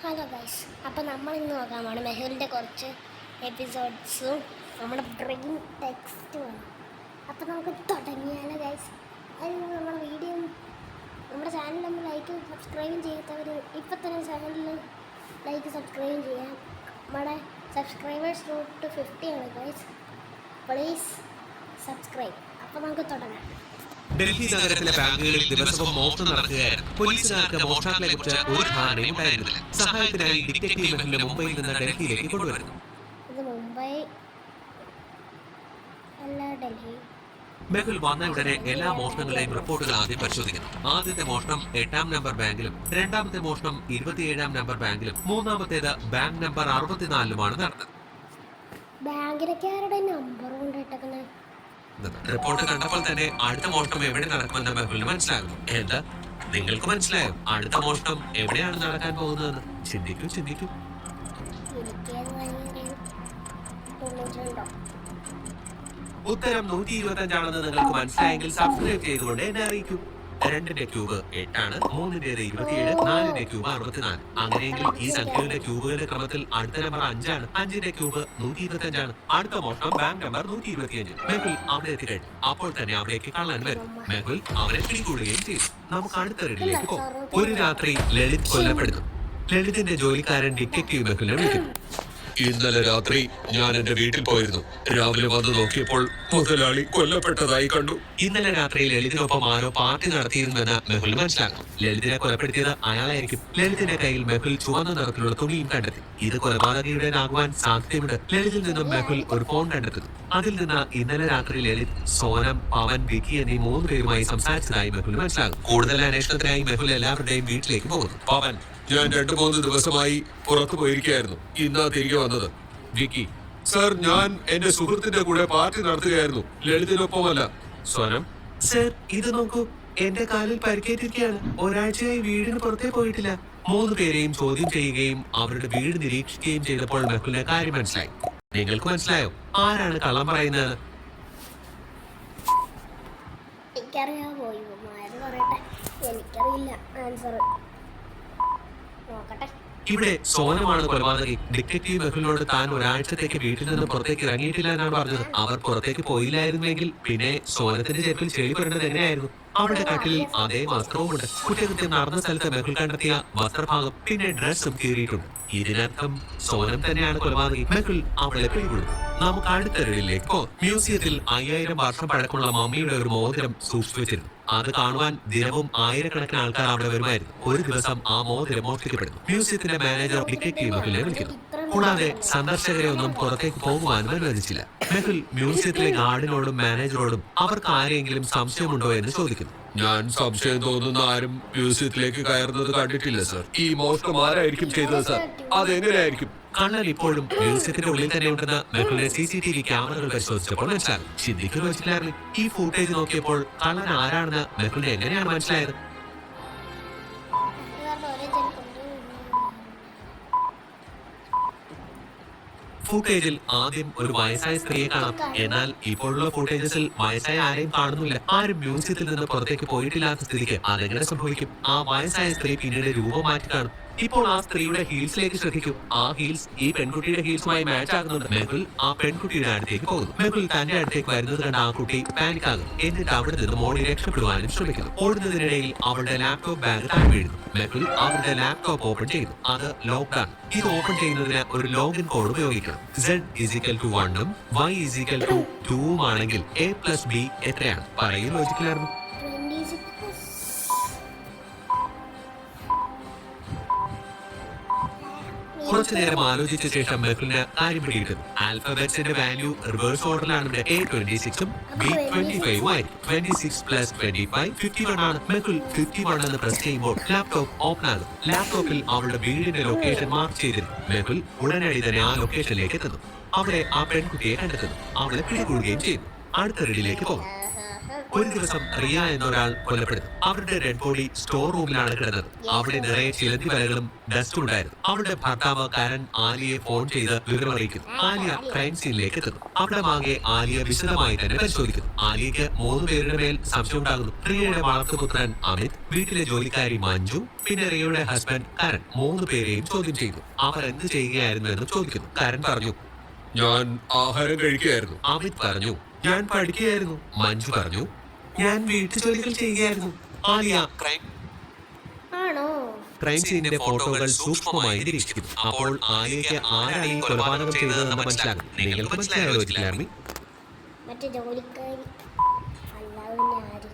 Hello guys, അപ്പോൾ നമ്മൾ ഇന്ന് നോക്കാൻ പോകണം മെഹുലിൻ്റെ കുറച്ച് എപ്പിസോഡ്സും നമ്മുടെ ബ്രെയിൻ ടെക്സ്റ്റുമാണ്. അപ്പോൾ നമുക്ക് തുടങ്ങിയാലോ ഗൈസ്. അതിന് നമ്മുടെ വീഡിയോ നമ്മുടെ ചാനൽ നമ്മൾ ലൈക്ക് സബ്സ്ക്രൈബും ചെയ്യാത്തവർ ഇപ്പം തന്നെ ചാനലിൽ ലൈക്ക് സബ്സ്ക്രൈബും ചെയ്യാം. നമ്മുടെ സബ്സ്ക്രൈബേഴ്സ് റൂട്ട് 50 ആണ് ഗൈസ്. Please subscribe. അപ്പോൾ നമുക്ക് തുടങ്ങാം. ഡൽഹി നഗരത്തിലെ ബാങ്കുകളിൽ ദിവസവും മോഷണം നടക്കുകയായിരുന്നു. പോലീസുകാർക്ക് മോഷ്ടാക്കളെ കുറിച്ച് ഒരു ധാരണയും ഉണ്ടായിരുന്നില്ല. സഹായത്തിനായി ഡിറ്റക്റ്റീവ് മെഹുലിനെ മുംബൈയിൽ നിന്ന് ഡൽഹിയിലേക്ക് കൊണ്ടുവരുന്നു. മെഹുൽ വന്ന ഉടനെ എല്ലാ മോഷണങ്ങളുടെയും റിപ്പോർട്ടുകൾ ആദ്യം പരിശോധിക്കുന്നു. ആദ്യത്തെ മോഷണം 8-ാം നമ്പർ ബാങ്കിലും, രണ്ടാമത്തെ മോഷണം 27-ാം നമ്പർ ബാങ്കിലും, മൂന്നാമത്തേത് ബാങ്ക് നമ്പർ 64-ലുമാണ് നടന്നത്. റിപ്പോർട്ട് കണ്ടപ്പോൾ തന്നെ അടുത്ത മോഷണം എവിടെ നടക്കുമെന്ന് മെഹുലിന് മനസ്സിലാകുന്നു. എന്താ, നിങ്ങൾക്ക് മനസ്സിലായോ അടുത്ത മോഷണം എവിടെയാണ് നടക്കാൻ പോകുന്നതെന്ന്? ചിന്തിക്കൂ. ഉത്തരം 125 നിങ്ങൾക്ക് മനസ്സിലായെങ്കിൽ സബ്സ്ക്രൈബ് ചെയ്തുകൊണ്ട് എന്നെ അറിയിക്കൂ. 2ന്റെ ക്യൂബ് 8 ആണ്, 3ന്റെ 27, 4ന്റെ ക്യൂബ് 64. അങ്ങനെയെങ്കിൽ ഈ സംഖ്യയുടെ ക്യൂബുകളുടെ ക്രമത്തിൽ അടുത്ത നമ്പർ 5 ആണ്. 5ന്റെ ക്യൂബ് 125 ആണ്. അടുത്ത മോഷണം ബാങ്ക് നമ്പർ 125. മെഹുൽ അവിടെ എത്തിക്കഴിഞ്ഞു. അപ്പോൾ തന്നെ അവിടേക്ക് കള്ളൻ വരും. മെഹുൽ അവരെ പിടികൂടുകയും ചെയ്തു. നമുക്ക് അടുത്ത റീഡിലേക്ക് പോകും. ഒരു രാത്രി ലളിത് കൊല്ലപ്പെടുന്നു. ലളിതിന്റെ ജോലിക്കാരൻ ഡിറ്റക്റ്റീവ് മെഹുലിനെ വിളിക്കുന്നു. ഇന്നലെ രാത്രി ഞാൻ എന്റെ വീട്ടിൽ പോയിരുന്നു. രാവിലെ വന്ന് നോക്കിയപ്പോൾ മുതലാളി കൊല്ലപ്പെട്ടതായി കണ്ടു. ഇന്നലെ രാത്രി ലളിതിനൊപ്പം ആരോ പാർട്ടി നടത്തിയിരുന്നുവെന്ന് മെഹുൽ മനസ്സിലാക്കും. ലളിതിനെ കൊലപ്പെടുത്തിയത് അയാളായിരിക്കും. ലളിതിന്റെ കയ്യിൽ മെഹുൽ ചുവന്ന നിറത്തിലുള്ള തുണിയും കണ്ടെത്തി. ഇത് കൊലപാതകയുടേതാകുവാൻ സാധ്യതയുണ്ട്. ലളിതിൽ നിന്നും മെഹുൽ ഒരു ഫോൺ കണ്ടെത്തുന്നു. അതിൽ നിന്ന് ഇന്നലെ രാത്രി ലളിത്, സോനം, പവൻ, വിക്കി എന്നീ 3 പേരുമായി സംസാരിച്ചതായി മെഹുൽ മനസ്സിലാകും. കൂടുതൽ അന്വേഷണത്തിനായി മെഹുൽ എല്ലാവരുടെയും വീട്ടിലേക്ക് പോകുന്നു. പവൻ: ഞാൻ 2-3 ദിവസമായി പുറത്തു പോയിരിക്കുകയായിരുന്നു. ഇന്നാ തിരികെ വന്നത്. വിക്കി: സർ, ഞാൻ എന്റെ സുഹൃത്തിന്റെ കൂടെ പാർട്ടി നടത്തുകയായിരുന്നു, ലളിതിനൊപ്പമല്ല. സ്വനം: സർ, ഇത് നോക്കൂ, എന്റെ കാലിൽ പരിക്കേറ്റിരിക്കുകയാണ്. ഒരാഴ്ചയായി വീടിന് പുറത്തേ പോയിട്ടില്ല. 3 പേരെയും ചോദ്യം ചെയ്യുകയും അവരുടെ വീട് നിരീക്ഷിക്കുകയും ചെയ്തപ്പോൾ മെഹുലിന് കാര്യം മനസ്സിലായി. നിങ്ങൾക്ക് മനസ്സിലായോ ആരാണ് കള്ളം പറയുന്നത്? എനിക്കറിയില്ല ആൻസർ. ഇവിടെ സോനമാണ് കൊലപാതകി. ഡിറ്റക്റ്റീവ് മെഹുലിനോട് താൻ ഒരാഴ്ചത്തേക്ക് വീട്ടിൽ നിന്ന് പുറത്തേക്ക് ഇറങ്ങിയിട്ടില്ല എന്നാണ് പറഞ്ഞത്. അവർ പുറത്തേക്ക് പോയില്ലായിരുന്നെങ്കിൽ പിന്നെ സോനത്തിന്റെ ചെപ്പിൽ ചെളി പുരണ്ടത് എങ്ങനെയായിരുന്നു? അവിടെ കട്ടിലിൽ അതേ വസ്ത്രവുമുണ്ട്. കുറ്റകൃത്യം നടന്ന സ്ഥലത്ത് മെഹുൽ കണ്ടെത്തിയ വസ്ത്രഭാഗം പിന്നെ ഡ്രസ്സും കീറിയിട്ടുണ്ട്. ഇതിനർത്ഥം സോനം തന്നെയാണ് കൊലപാതകി. മെഹുൽ അവളെ പിടികൂടുന്നു. നമുക്ക് അടുത്ത റീഡിലേക്ക് പോകാം. മ്യൂസിയത്തിൽ 5000 വർഷം പഴക്കമുള്ള മമ്മിയുടെ ഒരു മോതിരം സൂക്ഷിച്ചു വെച്ചിരുന്നു. അത് കാണുവാൻ ദിനവും ആയിരക്കണക്കിന് ആൾക്കാർ അവിടെ വരുമായിരുന്നു. ഒരു ദിവസം ആ മോതിരം മോഷ്ടിക്കപ്പെടുന്നു. മ്യൂസിയത്തിന്റെ മാനേജർ ഡിറ്റക്റ്റീവ് മെഹുലിനെ വിളിക്കുന്നു. കൂടാതെ സന്ദർശകരെ ഒന്നും പുറത്തേക്ക് പോകുവാനും അനുവദിച്ചില്ല. മെഹുൽ മ്യൂസിയത്തിലെ ഗാർഡിനോടും മാനേജറോടും അവർക്ക് ആരെങ്കിലും സംശയമുണ്ടോ എന്ന് ചോദിക്കുന്നു. ഞാൻ സംശയം തോന്നുന്ന ആരും മ്യൂസിയത്തിലേക്ക് കയറുന്നത് കണ്ടിട്ടില്ല സർ. ഈ മോഷണം ആരായിരിക്കും ചെയ്തത് സർ? അതെങ്ങനെയായിരിക്കും? കള്ളൻ ഇപ്പോഴും മ്യൂസിയത്തിന്റെ ഉള്ളിൽ തന്നെ ഉണ്ടെന്ന് മെഹുലിന്റെ CCTV ക്യാമറകൾ പരിശോധിച്ചപ്പോൾ മനസ്സിലാകും. ചിന്തിക്കുന്ന വെച്ചിട്ടായിരുന്നു. ഈ ഫൂട്ടേജ് നോക്കിയപ്പോൾ കള്ളൻ ആരാണെന്ന് മെഹുലിന് എങ്ങനെയാണ് മനസ്സിലായത്? ഫൂട്ടേജിൽ ആദ്യം ഒരു വയസ്സായ സ്ത്രീയെ കാണാം. എന്നാൽ ഇപ്പോഴുള്ള ഫൂട്ടേജസിൽ വയസ്സായ ആരെയും കാണുന്നില്ല. ആരും മ്യൂസിയത്തിൽ നിന്ന് പുറത്തേക്ക് പോയിട്ടില്ലാത്ത സ്ഥിതിക്ക് അതെങ്ങനെ സംഭവിക്കും? ആ വയസ്സായ സ്ത്രീ പിന്നീട് രൂപം മാറ്റി കാണും. ഇപ്പോൾ ആ സ്ത്രീയുടെ ഹീൽസിലേക്ക് ശ്രദ്ധിക്കും. ആ ഹീൽസ് ഈ പെൺകുട്ടിയുടെ ഹീൽസുമായി മാച്ച് ആകുന്നുണ്ട്. മെഹുൽ ആ പെൺകുട്ടിയുടെ അടുത്തേക്ക് പോകുന്നു. മെഹുൽ തന്റെ അടുത്തേക്ക് വരുന്നത് കണ്ട ആ കുട്ടി പാനിക് ആകും. എന്നിട്ട് അവിടെ നിന്ന് മോളി രക്ഷപ്പെടുവാനും ശ്രമിക്കുന്നു. ഓടുന്നതിനിടയിൽ അവളുടെ ലാപ്ടോപ്പ് ബാഗ് താഴെ വീഴുന്നു. മെഹുൽ അവരുടെ ലാപ്ടോപ്പ് ഓപ്പൺ ചെയ്യുന്നു. അത് ലോക്ക്ഡൌൺ. ഇത് ഓപ്പൺ ചെയ്യുന്നതിന് ഒരു ലോഗിൻ കോഡ് ഉപയോഗിക്കണം. Z=1 Y=2 ആണെങ്കിൽ A+B എത്രയാണ്? പറയൂ, ലോജിക്കലായിരുന്നു. കുറച്ചു നേരം ആലോചിച്ച ശേഷം മെഹുലിന് കാര്യം പിടികിട്ടുന്നു. ആൽഫബറ്റ്സിന്റെ വാല്യൂ റിവേഴ്സ് ഓർഡറിലാണ്. A26 ഉം B25 ഉം ആയിരിക്കും. 26 + 25 51 ആണ്. മെഹുൽ 51 എന്ന് പ്രസ് ചെയ്യുമ്പോൾ ലാപ്ടോപ്പ് ഓപ്പൺ ആകും. ലാപ്ടോപ്പിൽ അവളുടെ വീടിന്റെ ലൊക്കേഷൻ മാർക്ക് ചെയ്തിരുന്നു. മെഹുൽ ഉടനടി തന്നെ ആ ലൊക്കേഷനിലേക്ക് എത്തുന്നു. അവിടെ ആ പെൺകുട്ടിയെ കണ്ടെത്തുന്നു. അവളെ പിടികൂടുകയും ചെയ്യുന്നു. അടുത്ത റീഡിലേക്ക് പോകും. ഒരു ദിവസം റിയ എന്നൊരാൾ കൊല്ലപ്പെടുന്നു. അവരുടെ ഡെഡ് ബോഡി സ്റ്റോർ റൂമിലാണ് കിടന്നത്. അവിടെ നിറയെ ചിലന്തി വലകളും ഡസ്റ്റും ഉണ്ടായിരുന്നു. അവളുടെ ഭർത്താവ് കരൺ ആലിയെ ഫോൺ ചെയ്ത് വിവരം അറിയിക്കുന്നു. ആലിയ ക്രൈം സീനിലേക്ക് എത്തുന്നു. അവിടെ ആകെ ആലിയ വിശദമായി തന്നെ പരിശോധിക്കുന്നു. ആലിയയ്ക്ക് 3 പേരുടെ മേൽ സംശയം ഉണ്ടാകുന്നു. റിയയുടെ വളർത്തുപുത്രൻ അമിത്, വീട്ടിലെ ജോലിക്കാരി മഞ്ജു, പിന്നെ റിയയുടെ ഹസ്ബൻഡ് കരൺ. 3 പേരെയും ചോദ്യം ചെയ്തു. അവർ എന്ത് ചെയ്യുകയായിരുന്നു എന്ന് ചോദിക്കുന്നു. കരൺ പറഞ്ഞു, ഞാൻ ആഹാരം കഴിക്കുകയായിരുന്നു. അമിത് പറഞ്ഞു, ഞാൻ പഠിക്കുകയായിരുന്നു. മഞ്ജു പറഞ്ഞു, ഞാൻ വീട്ടു ജോലികൾ ചെയ്യുകയായിരുന്നു. ആലിയ ആണോ? ക്രൈം സീനിന്റെ ഫോട്ടോകൾ സൂക്ഷ്മമായി നിരീക്ഷിക്കുന്നു. അപ്പോൾ ആലിയയ്ക്ക് ആരാണ് ഈ കൊലപാതകം ചെയ്തതെന്ന് മനസ്സിലാകും. നിങ്ങൾക്ക് മനസ്സിലായോ ലോജിക്കൽ ആർമി? മറ്റേ ജോലിക്കാരി അല്ലാതെ ആര്?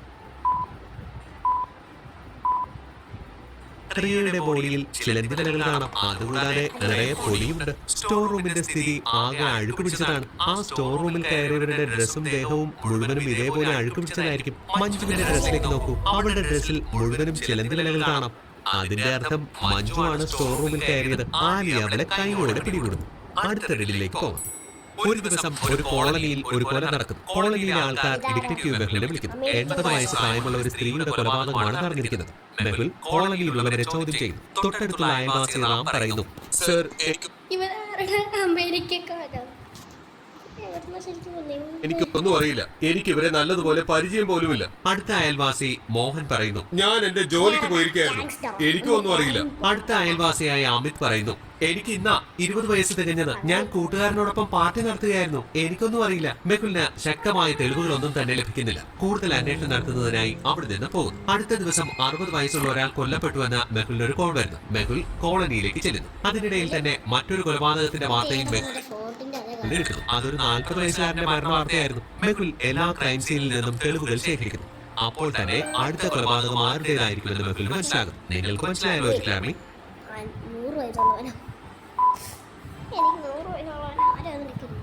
റിയയുടെ ബോഡിയിൽ ചിലന്തി വലകൾ കാണാം. അതുകൂടാതെ നിറയെ പൊടിയുണ്ട്. സ്റ്റോർ റൂമിന്റെ സ്ഥിതി ആകെ അഴുക്ക് പിടിച്ചതാണ്. ആ സ്റ്റോർ റൂമിൽ കയറിയവരുടെ ഡ്രസ്സും ദേഹവും മുഴുവനും ഇതേപോലെ അഴുക്ക് പിടിച്ചതായിരിക്കും. മഞ്ജുവിന്റെ ഡ്രസ്സിലേക്ക് നോക്കൂ. അവളുടെ ഡ്രസ്സിൽ മുഴുവനും ചിലന്തി വലകൾ കാണാം. അതിന്റെ അർത്ഥം മഞ്ജു ആണ് സ്റ്റോർ റൂമിൽ കയറിയത്. ആലിയ അവളെ കൈയോടെ പിടികൂടുന്നു. അടുത്ത റെഡിലേക്ക് പോകാം. ഒരു ദിവസം ഒരു കോളനിയിൽ ഒരു കൊല നടക്കുന്നു. കോളനിയിലെ ആൾക്കാർ ഡിറ്റക്റ്റീവ് മെഹുലിനെ വിളിക്കുന്നു. 80 വയസ്സ് പ്രായമുള്ള ഒരു സ്ത്രീയുടെ കൊലപാതകമാണ് നടന്നിരിക്കുന്നത്. മെഹുൽ കോളനിയിലുള്ളവരെ ചോദ്യം ചെയ്യുന്നു. തൊട്ടടുത്തുള്ള അയൽവാസി റാം പറയുന്നു, സർ, എനിക്ക് ഇവരാരുടെ അമേരിക്കക്കാരോ? എവിടുന്നാ ശരിക്കും വന്നേ? എനിക്കൊന്നും അറിയില്ല. എനിക്ക് ഇവരെ നല്ലതുപോലെ പരിചയം പോലുമില്ല. അടുത്ത അയൽവാസി മോഹൻ പറയുന്നു. ഞാൻ എന്റെ ജോലിക്ക് പോയിരിക്കുകയായിരുന്നു. എനിക്കും ഒന്നും അറിയില്ല. അടുത്ത അയൽവാസിയായ അമിത് പറയുന്നു, എനിക്ക് ഇന്നാ 20 വയസ്സ് തികഞ്ഞത്. ഞാൻ കൂട്ടുകാരനോടൊപ്പം പാർട്ടി നടത്തുകയായിരുന്നു. എനിക്കൊന്നും അറിയില്ല. മെഹുലിന് ശക്തമായ തെളിവുകളൊന്നും തന്നെ ലഭിക്കുന്നില്ല. കൂടുതൽ അന്വേഷണം നടത്തുന്നതിനായി അവിടെ നിന്ന് പോകുന്നു. അടുത്ത ദിവസം 60 വയസ്സുള്ള ഒരാൾ കൊല്ലപ്പെട്ടുവെന്ന് മെഹുലിന് ഒരു കോൾ വരുന്നു. മെഹുൽ കോളനിയിലേക്ക് ചെല്ലുന്നു. അതിനിടയിൽ തന്നെ മറ്റൊരു കൊലപാതകത്തിന്റെ വാർത്തയും ഫോർട്ടിന്റെ അതേ എടുക്കുന്നു. അതൊരു 40 വയസ്സുകാരന്റെ മരണ വാർത്തയായിരുന്നു. മെഹുൽ എല്ലാ ക്രൈം സീനിൽ നിന്നും തെളിവുകൾ ശേഖരിക്കുന്നു. അപ്പോൾ തന്നെ അടുത്ത കൊലപാതകം ആരുടേതായിരിക്കുമെന്ന് മെഹുലിന് മനസ്സിലാകും. നിങ്ങൾക്ക് മനസ്സിലായല്ലോ ആർമി? 100 വയസ്സുള്ളവനോ? എനിക്ക് 100 വയസ്സുള്ളവനോ? ആരാ നിൽക്കുന്നത്?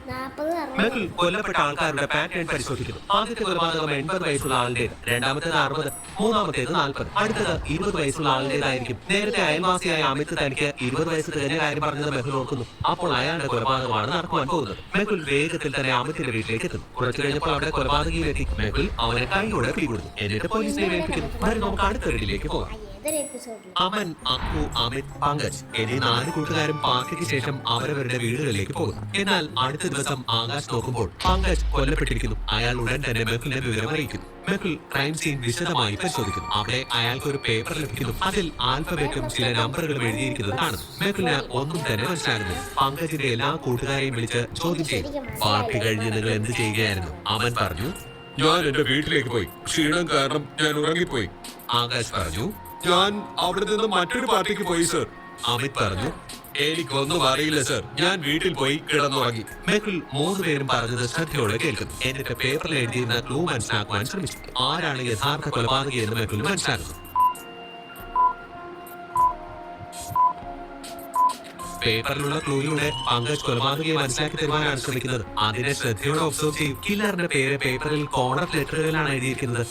40, 60. മെഹുൽ കൊല്ലപ്പെട്ട ആൾക്കാരുടെ പാറ്റേൺ പരിശോധിക്കുന്നു. ആദ്യത്തെ കൊലപാതകം 80 വയസ്സുള്ള ആളുടേത്, രണ്ടാമത്തേത് 60, മൂന്നാമത്തേത് 40, അടുത്തത് 20 വയസ്സുള്ള ആളുടേതായിരിക്കും. നേരത്തെ അയൽവാസിയായ അമിത് തനിക്ക് 20 വയസ്സ് തികഞ്ഞ കാര്യം പറഞ്ഞത് മെഹുൽ ഓർക്കുന്നു. അപ്പോൾ അയാളുടെ കൊലപാതകമാണ് നടക്കുവാൻ പോകുന്നത്. മെഹുൽ വേഗത്തിൽ തന്നെ അമിത്തിന്റെ വീട്ടിലേക്ക് എത്തുന്നു. കുറച്ചു കഴിഞ്ഞപ്പോൾ അവിടെ കൊലപാതകയിൽ എത്തി. മെഹുൽ അവനെ കൈയോടെ പിടികൂടുന്നു. എന്നിട്ട് പോലീസിനെ ഏൽപ്പിക്കുന്നു. നമുക്ക് അടുത്ത റെഡിലേക്ക് പോകാം. ഏതൊരു എപ്പിസോഡിൽ? അമൻ, അക്കു, അമിത്, പങ്കജ് എന്നീ 4 കൂട്ടുകാരും പാർട്ടിക്ക് ശേഷം അവരവരുടെ വീടുകളിലേക്ക് പോകുന്നു. എന്നാൽ അടുത്ത ദിവസം ആകാശ് നോക്കുമ്പോൾ പങ്കജ് കൊല്ലപ്പെട്ടിരിക്കുന്നു. അയാൾ ഉടൻ തന്നെ മെഹുലിനെ വിവരം അറിയിക്കുന്നു. മെഹുൽ ക്രൈം സീൻ വിശദമായി പരിശോധിക്കുന്നു. അവിടെ അയാൾക്ക് ഒരു പേപ്പർ ലഭിക്കുന്നു. അതിൽ ആൽഫബറ്റും ചില നമ്പറുകളും എഴുതിയിരിക്കുന്നത് കാണുന്നു. മെഹുലിന് ഒന്നും തന്നെ മനസ്സിലാകുന്നു. പങ്കജിന്റെ എല്ലാ കൂട്ടുകാരെയും വിളിച്ച് ചോദ്യം ചെയ്തു. പാർട്ടി കഴിഞ്ഞ് നിങ്ങൾ എന്ത് ചെയ്യുകയായിരുന്നു? അവൻ പറഞ്ഞു, ഞാൻ എന്റെ വീട്ടിലേക്ക് പോയി. ക്ഷീണം കാരണം ഞാൻ ഉറങ്ങിപ്പോയി. ആകാശ് പറഞ്ഞു. ഞാൻ അവിടെ നിന്ന് മറ്റൊരു പാർട്ടിക്ക് പോയി സർ. അമിത് പറഞ്ഞു. എനിക്കൊന്നും അറിയില്ല സർ. ഞാൻ വീട്ടിൽ പോയി കിടന്നുറങ്ങി. മെഹുൽ 3 പേരും പറഞ്ഞത് ശ്രദ്ധയോടെ കേൾക്കുന്നു. എന്നിട്ട് പേപ്പറിൽ എഴുതിയിരുന്ന ക്ലൂ മനസ്സിലാക്കുവാൻ ശ്രമിച്ചു. ആരാണ് യഥാർത്ഥ കൊലപാതകി എന്ന് മെഹുൽ മനസ്സിലാക്കുന്നു. പേപ്പറിലുള്ള ക്ലൂയിലൂടെ പങ്കജ് കൊലപാതകയെ മനസ്സിലാക്കി തരുവാനാണ് ശ്രമിക്കുന്നത്. അതിനെ ശ്രദ്ധയോടെ ഒബ്സർവ് ചെയ്യും. കില്ലറിന്റെ പേര് പേപ്പറിൽ കോർണർ ലെറ്ററുകളിലാണ് എഴുതിയിരിക്കുന്നത്.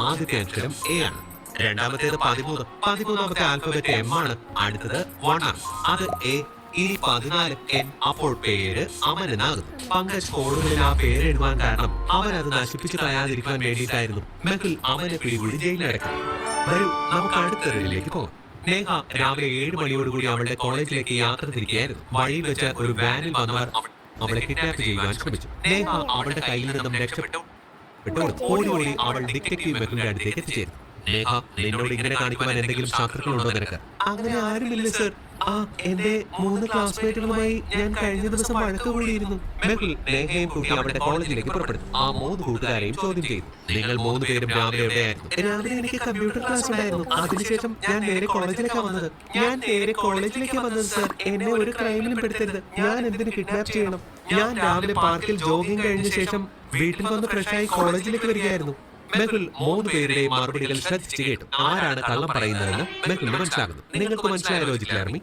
ആദ്യത്തെ അക്ഷരം എ ആണ്. രണ്ടാമത്തേത് 13. 13ാമത്തെ ആൽഫബറ്റ് എം ആണ്. അടുത്തത് 1 ആണ്. അത് എ. ഇനി 14 എൻ. അപ്പോൾ പേര് അമരനാകുന്നു. പങ്കജ് കോഡുകളിൽ ആ പേര് എഴുതാൻ കാരണം അവൻ അത് നശിപ്പിച്ചു കളയാതിരിക്കാൻ വേണ്ടിയിട്ടായിരുന്നു. മെഹുൽ അവനെ പിടികൂടി ജയിലിലടക്കും. വരൂ, നമുക്ക് അടുത്ത റെഡിലേക്ക് പോകാം. നേഹ രാവിലെ 7 മണിയോടുകൂടി അവളുടെ കോളേജിലേക്ക് യാത്ര തിരിക്കുകയായിരുന്നു. വഴിയിൽ വെച്ച് ഒരു വാനിൽ വന്നവർ അവളെ കിഡ്നാപ്പ് ചെയ്യുവാൻ ശ്രമിച്ചു. നേഹ അവളുടെ കയ്യിൽ നിന്നും രക്ഷപ്പെട്ടു. ഓടി അവൾ ഡിറ്റക്റ്റീവ് മെഹുലിന്റെ അടുത്തേക്ക് എത്തിച്ചേരുന്നു. നേഹ, നിന്നോട് ഇങ്ങനെ കാണിക്കുവാൻ എന്തെങ്കിലും ശത്രുക്കളുണ്ടോ നിനക്ക്? അങ്ങനെ ആരുമില്ല സർ. എന്റെ 3 ക്ലാസ്മേറ്റുകളുമായി ഞാൻ കഴിഞ്ഞ ദിവസം വഴക്ക് കൂടിയിരുന്നു. മെഹുൽ നേഹയും കൂട്ടി അവരുടെ കോളേജിലേക്ക് പുറപ്പെടുന്നു. ആ 3 കൂട്ടുകാരെയും ചോദ്യം ചെയ്തു. നിങ്ങൾ 3 പേരും രാവിലെ എവിടെയായിരുന്നു? രാവിലെ എനിക്ക് കമ്പ്യൂട്ടർ ക്ലാസ് ഉണ്ടായിരുന്നു. അതിനുശേഷം ഞാൻ നേരെ കോളേജിലേക്കാണ് വന്നത്. സർ, എന്നെ ഒരു ക്രൈമിലും പെടുത്തരുത്. ഞാൻ എന്തിനു കിഡ്നാപ്പ് ചെയ്യണം? ഞാൻ രാവിലെ പാർക്കിൽ ജോഗിംഗ് കഴിഞ്ഞ ശേഷം വീട്ടിൽ വന്ന് ഫ്രഷായി കോളേജിലേക്ക് വരികയായിരുന്നു. മെഹുൽ 3 പേരുടെയും മറുപടികൾ ശ്രദ്ധിച്ചു കേട്ടു. ആരാണ് കള്ളം പറയുന്നതെന്ന് മെഹുലിന് മനസ്സിലാകുന്നു. നിങ്ങൾക്ക് മനസ്സിലായ ലോജിക്കൽ ആർമി?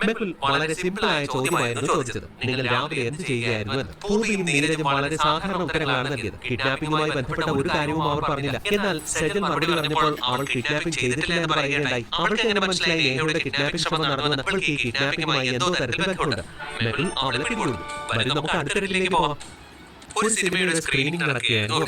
മെഹുൽ വളരെ സിമ്പിൾ ആയ ചോദ്യമായിരുന്നു ചോദിച്ചത്. നിങ്ങൾ രാവിലെ എന്ത് ചെയ്യുകയായിരുന്നു എന്ന്. പൂർവിയും നീരജും വളരെ സാധാരണ ഉത്തരങ്ങളാണ് നൽകിയത്. കിഡ്നാപ്പിംഗുമായി ബന്ധപ്പെട്ട ഒരു കാര്യവും അവർ പറഞ്ഞില്ല. എന്നാൽ സെജൽ മറുപടി പറഞ്ഞപ്പോൾ അവൾ കിഡ്നാപ്പിംഗ് ചെയ്തിട്ടില്ല എന്ന് പറയുകയുണ്ടായി. അവൾക്ക് എങ്ങനെ മനസ്സിലായി നേഹയുടെ കിഡ്നാപ്പിംഗ് ശ്രമം നടന്നുവെന്ന്. അവൾക്ക് ഈ കിഡ്നാപ്പിംഗുമായി എന്തോ തരത്തിൽ ബന്ധമുണ്ട്. മെഹുൽ അവളെ പിടികൂടുന്നു. വരും നമുക്ക് അടുത്ത റെഡിലേക്ക് പോവാം. ഒരു സിനിമയുടെ സ്ക്രീനിംഗ് നടക്കുകയായിരുന്നു.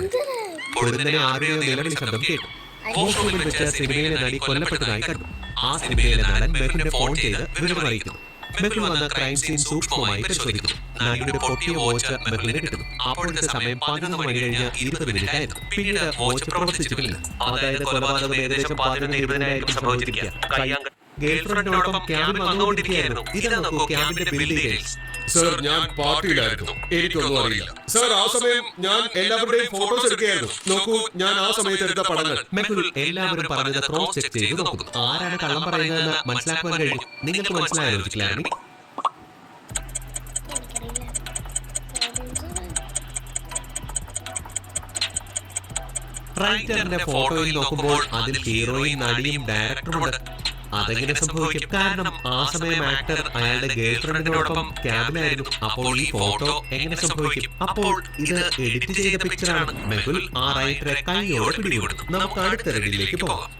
പൊടുന്നനെ ആരെയോ നിലവിളി ശബ്ദം കേട്ടു. വാഷ്റൂമിൽ വെച്ച് സിനിമയിലെ നടി കൊല്ലപ്പെട്ടതായി കണ്ടു. ആ സിനിമയിലെ നടൻ മെഹുലിനെ ഫോൺ ചെയ്ത് വിവരം അറിയിക്കുന്നു. മെഹുൽ വന്ന ക്രൈം സീൻ സൂക്ഷ്മമായി പരിശോധിക്കുന്നു. നടിയുടെ പൊട്ടിയ വാച്ച് മെഹുലിന് കിട്ടുന്നു. അപ്പോഴത്തെ സമയം 11 മണി കഴിഞ്ഞ് 20 മിനിറ്റ് ആയിരുന്നു. പിന്നീട് വാച്ച് പ്രവർത്തിച്ചിട്ടില്ല. അതായത് കൊലപാതകം ഏകദേശം 11:20 സംഭവിച്ചിരിക്കുക. ഗേൾഫ്രണ്ടിനോടൊപ്പം ക്യാമ്പിൽ വന്നുകൊണ്ടിരിക്കുകയായിരുന്നു. ഇതാ നോക്കൂ ക്യാമ്പിന്റെ ബിൽ ഡീറ്റെയിൽസ്. സർ, ഞാൻ പാർട്ടിയിലായിരുന്നു, എനിക്കൊന്നും അറിയില്ല. സർ, ആ സമയം ഞാൻ എല്ലാവരുടെയും ഫോട്ടോസ് എടുക്കുകയായിരുന്നു. നോക്കൂ, ഞാൻ ആ സമയത്ത് എടുത്ത പടങ്ങൾ. മെഹുൽ എല്ലാവരും പറഞ്ഞത് ക്രോസ് ചെക്ക് ചെയ്ത് നോക്കുന്നു. ആരാണ് കള്ളം പറയുന്നതെന്ന് മനസ്സിലാക്കുവാൻ കഴിയും. നിങ്ങൾക്ക് മനസ്സിലായോ ലോജിക്കലായിരുന്നു? റൈറ്ററിന്റെ ഫോട്ടോയിൽ നോക്കുമ്പോൾ അതിൽ ഹീറോയും നടിയും ഡയറക്ടറുമുണ്ട്. അതെങ്ങനെ സംഭവിക്കും? കാരണം ആ സമയം ആക്ടർ അയാളുടെ ഗേൾഫ്രണ്ടിനോടൊപ്പം ക്യാബിലായിരുന്നു. അപ്പോൾ ഈ ഫോട്ടോ എങ്ങനെ സംഭവിക്കും? അപ്പോൾ ഇത് എഡിറ്റ് ചെയ്ത പിക്ചറാണ്. മെഹുൽ ആ റൈറ്ററെ കൈയോടെ പിടികൂടുന്നു. നമുക്ക് അടുത്ത റെഡിയിലേക്ക് പോകാം.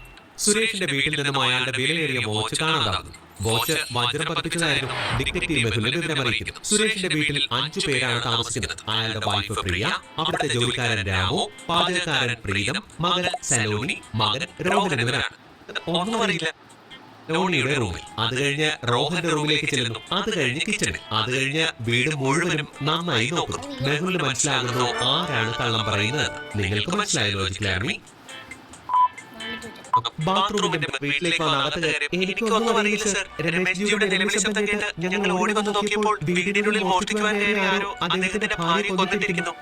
സുരേഷിന്റെ വീട്ടിൽ നിന്നും അയാളുടെ വിലയേറിയ വാച്ച് കാണാതാകുന്നു. വാച്ച് വജ്രം പതിപ്പിച്ചതായിരുന്നു. ഡിറ്റക്റ്റീവ് മെഹുലിനെ വിവരമറിയിക്കുന്നു. സുരേഷിന്റെ വീട്ടിൽ 5 പേരാണ് താമസിക്കുന്നത്. അയാളുടെ വൈഫ് പ്രിയ, അവിടുത്തെ ജോലിക്കാരൻ രാമു, പാചകക്കാരൻ പ്രീതം, മകൻ സലോണി, മകൻ രോഹൻ എന്നിവരാണ്. ഒന്നും അറിയില്ല. ലോണിയുടെ റൂമിൽ, അത് കഴിഞ്ഞ് റോഹന്റെ റൂമിലേക്ക് ചെല്ലുന്നു. അത് കഴിഞ്ഞ് കിച്ചണിൽ, അത് കഴിഞ്ഞ് വീട് മുഴുവനും നന്നായി നോക്കുന്നു. മെഹുലിന് മനസ്സിലാകുന്നു ആരാണ് കള്ളം പറയുന്നത്. നിങ്ങൾക്ക് മനസ്സിലായ ലോജിക്കലാർമി? ബാത്റൂമിന്റെ വീട്ടിലേക്ക് വന്ന അകത്ത് കയറി എനിക്കൊന്നും അറിയില്ല സർ. രമേശ് ജിയുടെ നിലവിളി ശബ്ദം കേട്ട് ഞങ്ങൾ ഓടി വന്ന് നോക്കിയപ്പോൾ വീടിനുള്ളിൽ മോഷ്ടിക്കുവാൻ കയറിയ ആരോ അദ്ദേഹത്തിന്റെ ഭാര്യയെ കൊന്നിട്ടിരിക്കുന്നു.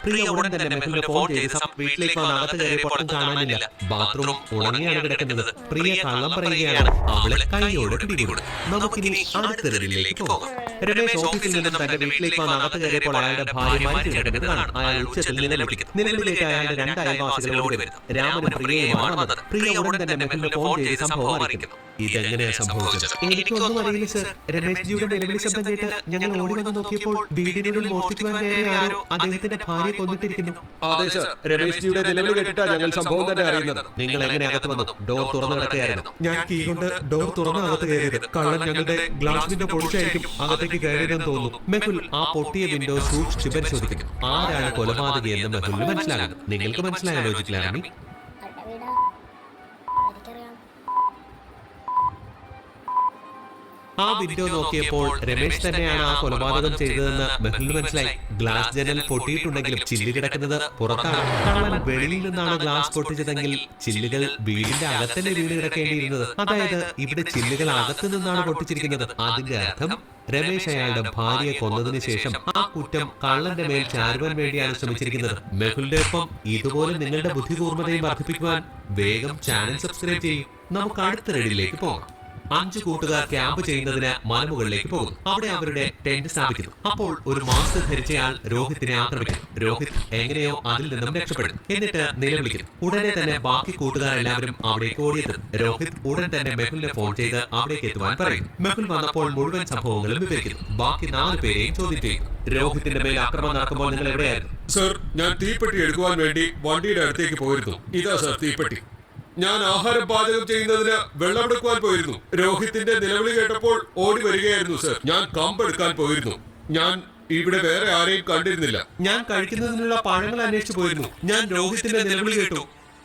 പ്രിയ ഉടൻ തന്നെ മെഹുലിനെ ഫോൺ ചെയ്ത് വീട്ടിലേക്ക് വന്ന് അകത്ത് കയറിയപ്പോൾ കാണാനില്ല. ബാത്റൂം ഉണങ്ങിയാണ് കിടക്കുന്നത്. പ്രിയ കള്ളം പറയുകയാണ്. അവളെ കൈയോടെ പിടികൂടും. നമുക്കിനി അടുത്ത റെഡിയിലേക്ക് പോകാം. രമേശ് ഓഫീസിൽ നിന്നും തന്റെ വീട്ടിലേക്ക് വന്ന് അകത്ത് കയറിയപ്പോൾ അയാളുടെ ഭാര്യ മരിച്ചു കിടക്കുന്നത് കാണാം. അയാൾ ഉച്ചത്തിൽ നിലവിളിക്കുന്നു. നിലവിളിലേക്ക് അയാളുടെ 2 അയൽവാസികൾ ഓടി വരുന്നു. രാമനും പ്രിയയുമാണ് വന്നത്. പ്രിയ ഉടൻ തന്നെ മെഹുലിനെ ഫോൺ ചെയ്ത് സംഭവം അറിയിക്കുന്നു. ഇതെങ്ങനെയാ സംഭവിച്ചത്? എനിക്കൊന്നും അറിയില്ല സർ. രമേശ് ജിയുടെ നിലവിളി ശബ്ദം കേട്ട് ഞങ്ങൾ ഓടി വന്ന് നോക്കിയപ്പോൾ വീടിനുള്ളിൽ മോഷ്ടിക്കുവാൻ കയറിയ ആരോ അദ്ദേഹത്തിന്റെ ഭാര്യയെ കൊന്നിട്ടിരിക്കുന്നു. അതെ സർ, രമേശ് ജിയുടെ നിലവിളി കേട്ടിട്ടാണ് ഞങ്ങൾ സംഭവം തന്നെ അറിയുന്നത്. നിങ്ങൾ എങ്ങനെ അകത്ത് വന്നു? ഡോർ തുറന്നു കിടക്കുകയായിരുന്നു. ഞാൻ കീ കൊണ്ട് ഡോർ തുറന്ന് അകത്ത് കയറിയത്. കള്ളൻ ഞങ്ങളുടെ ഗ്ലാസ് വിൻഡോ പൊളിച്ചായിരിക്കും അകത്തേക്ക് കയറിയതെന്ന് തോന്നുന്നു. മെഹുൽ ആ പൊട്ടിയ വിൻഡോ സൂക്ഷിച്ച് പരിശോധിക്കുന്നു. ആരാണ് കൊലപാതകി എന്ന് മെഹുലിന് മനസ്സിലാകുന്നു. നിങ്ങൾക്ക് മനസ്സിലായ ലോജിക്കലാർമി? ആ വിൻഡോ നോക്കിയപ്പോൾ രമേശ് തന്നെയാണ് ആ കൊലപാതകം ചെയ്തതെന്ന് മെഹുലിന് മനസ്സിലായി. ഗ്ലാസ് ജനൽ പൊട്ടിയിട്ടുണ്ടെങ്കിലും ചില്ല് കിടക്കുന്നത് പുറത്താണ്. കള്ളൻ വെളിയിൽ നിന്നാണ് ഗ്ലാസ് പൊട്ടിച്ചതെങ്കിൽ ചില്ലുകൾ വീടിന്റെ അകത്തന്നെ വീട് കിടക്കേണ്ടിയിരുന്നത്. അതായത് ഇവിടെ ചില്ലുകൾ അകത്തു നിന്നാണ് പൊട്ടിച്ചിരിക്കുന്നത്. അതിന്റെ അർത്ഥം രമേശ് അയാളുടെ ഭാര്യയെ കൊന്നതിന് ശേഷം ആ കുറ്റം കള്ളന്റെ മേൽ ചാരുവാൻ വേണ്ടിയാണ് ശ്രമിച്ചിരിക്കുന്നത്. മെഹുലിന്റെ ഒപ്പം ഇതുപോലെ നിങ്ങളുടെ ബുദ്ധികൂർമ്മതയും വർദ്ധിപ്പിക്കുവാൻ വേഗം ചാനൽ സബ്സ്ക്രൈബ് ചെയ്യും. നമുക്ക് അടുത്ത റെഡിയിലേക്ക് പോകാം. 5 കൂട്ടുകാർ ക്യാമ്പ് ചെയ്യുന്നതിന് മലമുകളിലേക്ക് പോകുന്നു. അവിടെ അവരുടെ ടെന്റ് സ്ഥാപിക്കുന്നു. അപ്പോൾ ഒരു മാസ്ക് ധരിച്ചയാൾ രോഹിത്തിനെ ആക്രമിക്കുന്നു. രോഹിത് എങ്ങനെയോ അതിൽ നിന്നും രക്ഷപ്പെടുന്നു. എന്നിട്ട് നിലവിളിക്കുന്നു. ഉടനെ തന്നെ ബാക്കി കൂട്ടുകാരെല്ലാവരും അവിടേക്ക് ഓടിയെത്തും. രോഹിത് ഉടൻ തന്നെ മെഹുലിനെ ഫോൺ ചെയ്ത് അവിടേക്ക് എത്തുവാൻ പറയുന്നു. മെഹുൽ വന്നപ്പോൾ മുഴുവൻ സംഭവങ്ങളും വിവരിക്കുന്നു. ബാക്കി 4 പേരെയും ചോദ്യം ചെയ്യുന്നു. രോഹിത്തിന്റെ മേൽ ആക്രമണം നടക്കുമ്പോൾ നിങ്ങൾ എവിടെയായിരുന്നു? സർ, ഞാൻ തീപ്പെട്ടി എടുക്കുവാൻ വേണ്ടി വണ്ടിയുടെ അടുത്തേക്ക് പോയിരുന്നു. ഇതാ സർ തീപ്പെട്ടി. ഞാൻ ആഹാരം പാചകം ചെയ്യുന്നതിന് വെള്ളമെടുക്കുവാൻ പോയിരുന്നു. രോഹിത്തിന്റെ നിലവിളി കേട്ടപ്പോൾ ഓടി വരികയായിരുന്നു സർ. ഞാൻ കമ്പെടുക്കാൻ പോയിരുന്നു. ഞാൻ ഇവിടെ വേറെ ആരെയും കണ്ടിരുന്നില്ല. ഞാൻ കഴിക്കുന്നതിനുള്ള പഴങ്ങൾ അന്വേഷിച്ചു പോയിരുന്നു. ഞാൻ രോഹിത്തിന്റെ നിലവിളി കേട്ടു.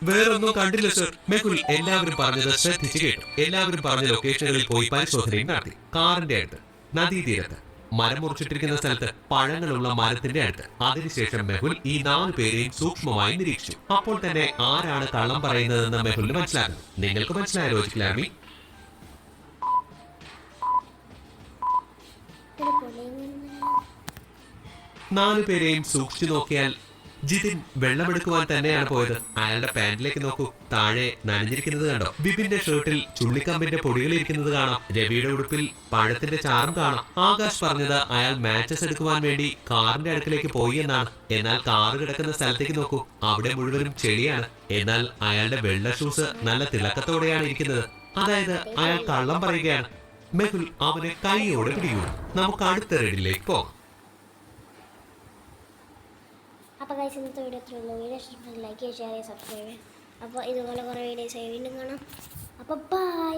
വേറൊന്നും കണ്ടില്ല സർ. മെഹുൽ എല്ലാവരും പറഞ്ഞത് ശ്രദ്ധിച്ചു കേട്ടു. എല്ലാവരും പറഞ്ഞ ലൊക്കേഷനുകളിൽ പോയി പരിശോധനയും നടത്തി. കാറിന്റെ അടുത്ത്, നദീതീരത്ത്, മരം മുറിച്ചിട്ടിരിക്കുന്ന സ്ഥലത്ത്, പഴങ്ങളുള്ള മരത്തിന്റെ അടുത്ത്. അതിനുശേഷം മെഹുൽ ഈ 4 പേരെയും സൂക്ഷ്മമായി നിരീക്ഷിച്ചു. അപ്പോൾ തന്നെ ആരാണ് കള്ളം പറയുന്നതെന്ന് മെഹുലിന് മനസ്സിലാകുന്നു. നിങ്ങൾക്ക് മനസ്സിലായ ലോജിക്കലാർമി? നാലു പേരെയും സൂക്ഷിച്ചു നോക്കിയാൽ ജിതിൻ വെള്ളമെടുക്കുവാൻ തന്നെയാണ് പോയത്. അയാളുടെ പാന്റിലേക്ക് നോക്കൂ, താഴെ നനഞ്ഞിരിക്കുന്നത് കണ്ടോ? ബിബിന്റെ ഷർട്ടിൽ ചുള്ളിക്കമ്പിന്റെ പൊടികളിരിക്കുന്നത് കാണാം. രവിയുടെ ഉടുപ്പിൽ പഴത്തിന്റെ ചാറും കാണാം. ആകാശ് പറഞ്ഞത് അയാൾ മാച്ചസ് എടുക്കുവാൻ വേണ്ടി കാറിന്റെ അടുക്കലേക്ക് പോയി എന്നാണ്. എന്നാൽ കാറ് കിടക്കുന്ന സ്ഥലത്തേക്ക് നോക്കൂ, അവിടെ മുഴുവനും ചെളിയാണ്. എന്നാൽ അയാളുടെ വെള്ള ഷൂസ് നല്ല തിളക്കത്തോടെയാണ് ഇരിക്കുന്നത്. അതായത് അയാൾ കള്ളം പറയുകയാണ്. മെഹുൽ അവനെ കൈയോടെ പിടികൂടി. നമുക്ക് അടുത്ത റെഡിലേക്ക് പോകാം. അപ്പോൾ ഗൈസ് ഇന്നത്തെ വീഡിയോ എത്ര ഉള്ളൂ. വീഡിയോ ഇഷ്ടപ്പെട്ടെങ്കിൽ ലൈക്ക് ചെയ്യുക, ഷെയർ ചെയ്യുക, സബ്സ്ക്രൈബ് ചെയ്യുക. അപ്പോൾ ഇതുപോലെ കുറേ വീഡിയോസ് വീണ്ടും കാണാം. അപ്പോൾ ബൈ.